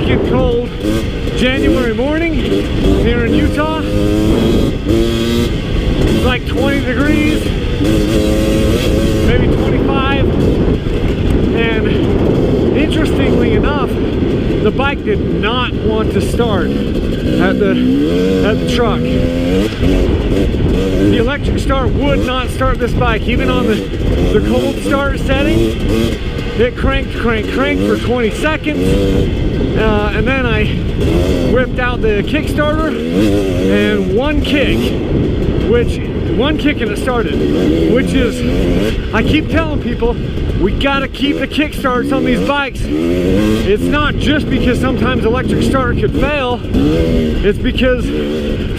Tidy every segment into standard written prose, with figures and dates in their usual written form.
freaking cold January morning here in Utah. It's like 20 degrees, maybe 25. And interestingly enough, the bike did not want to start at the truck. The electric start would not start this bike, even on the cold start setting. It cranked for 20 seconds, and then I whipped out the Kickstarter and one kick and it started, which is, I keep telling people, we gotta keep the kickstarts on these bikes. It's not just because sometimes electric starter could fail, it's because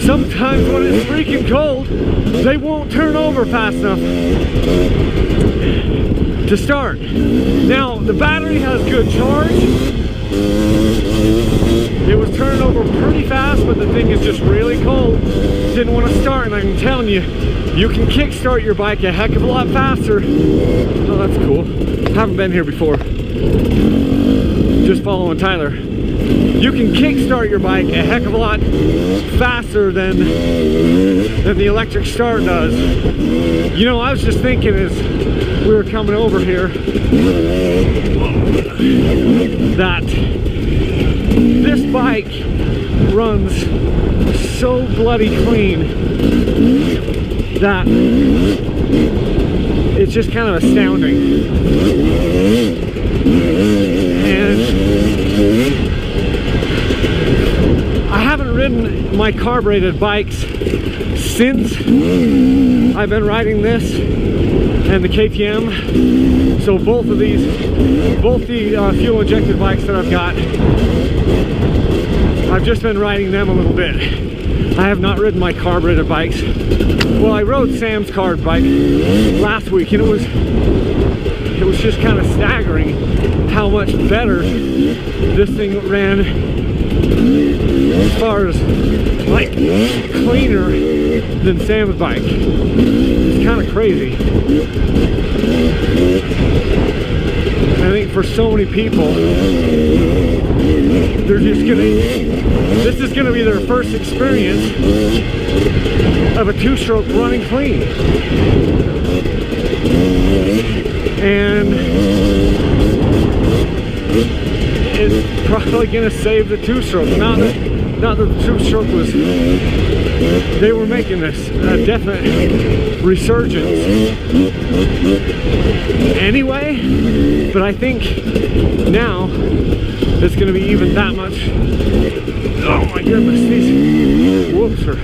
sometimes when it's freaking cold, they won't turn over fast enough to start. Now, the battery has good charge. It was turning over pretty fast, but the thing is just really cold. Didn't want to start, and I'm telling you, you can kickstart your bike a heck of a lot faster. Oh, that's cool. Haven't been here before. Just following Tyler. You can kickstart your bike a heck of a lot faster than the electric start does. You know, I was just thinking as we were coming over here that this bike runs so bloody clean that it's just kind of astounding. And I haven't ridden my carbureted bikes since I've been riding this and the KTM. So both the fuel injected bikes that I've got, I've just been riding them a little bit. I have not ridden my carbureted bikes. Well, I rode Sam's carb bike last week, and it was just kind of staggering how much better this thing ran, as far as like cleaner than Sam's bike. It's kind of crazy. I think for so many people, they're just this is gonna be their first experience of a two-stroke running clean. And it's probably gonna save the two-stroke. Not that the two-stroke was, they were making this a definite resurgence anyway, but I think now it's going to be even that much. Oh my goodness, these whoops are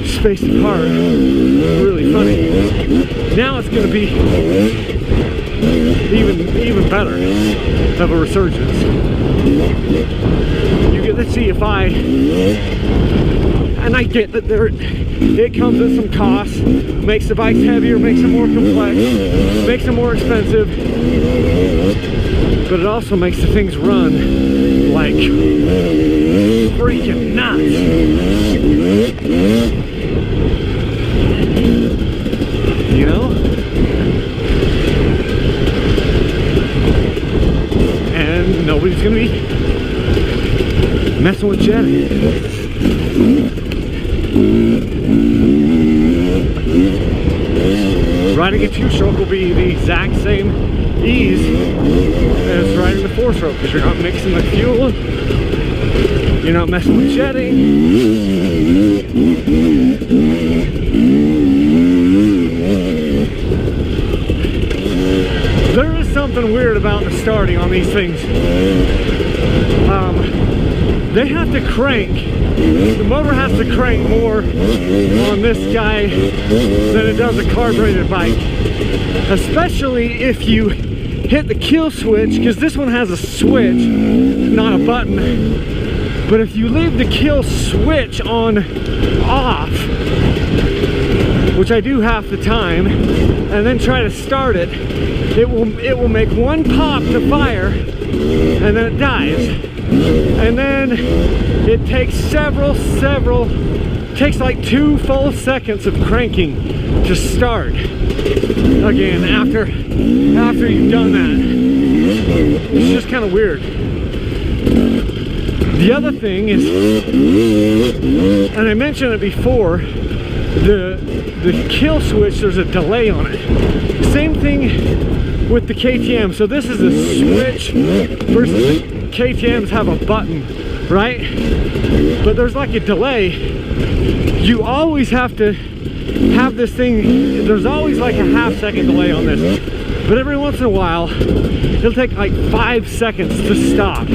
spaced apart. Really funny. Now it's going to be even better of a resurgence. You get the EFI, and I get that it comes with some costs, makes the bikes heavier, makes them more complex, makes them more expensive, but it also makes the things run like freaking nuts. You know? And nobody's gonna be messing with jetting. Riding a two-stroke will be the exact same ease as riding the four-stroke, because you're not mixing the fuel, you're not messing with jetting. There is something weird about the starting on these things. They have to crank. The motor has to crank more on this guy than it does a carbureted bike, especially if you hit the kill switch, because this one has a switch, not a button. But if you leave the kill switch off, which I do half the time, and then try to start it, it will make one pop to fire, and then it dies. And then it takes takes like 2 full seconds of cranking to start again after you've done that. It's just kind of weird. The other thing is, and I mentioned it before, the kill switch, there's a delay on it. Same thing with the KTM. So this is a switch versus the KTMs have a button, right? But there's like a delay. You always have to have this thing, there's always like a half-second delay on this. But every once in a while, it'll take like 5 seconds to stop.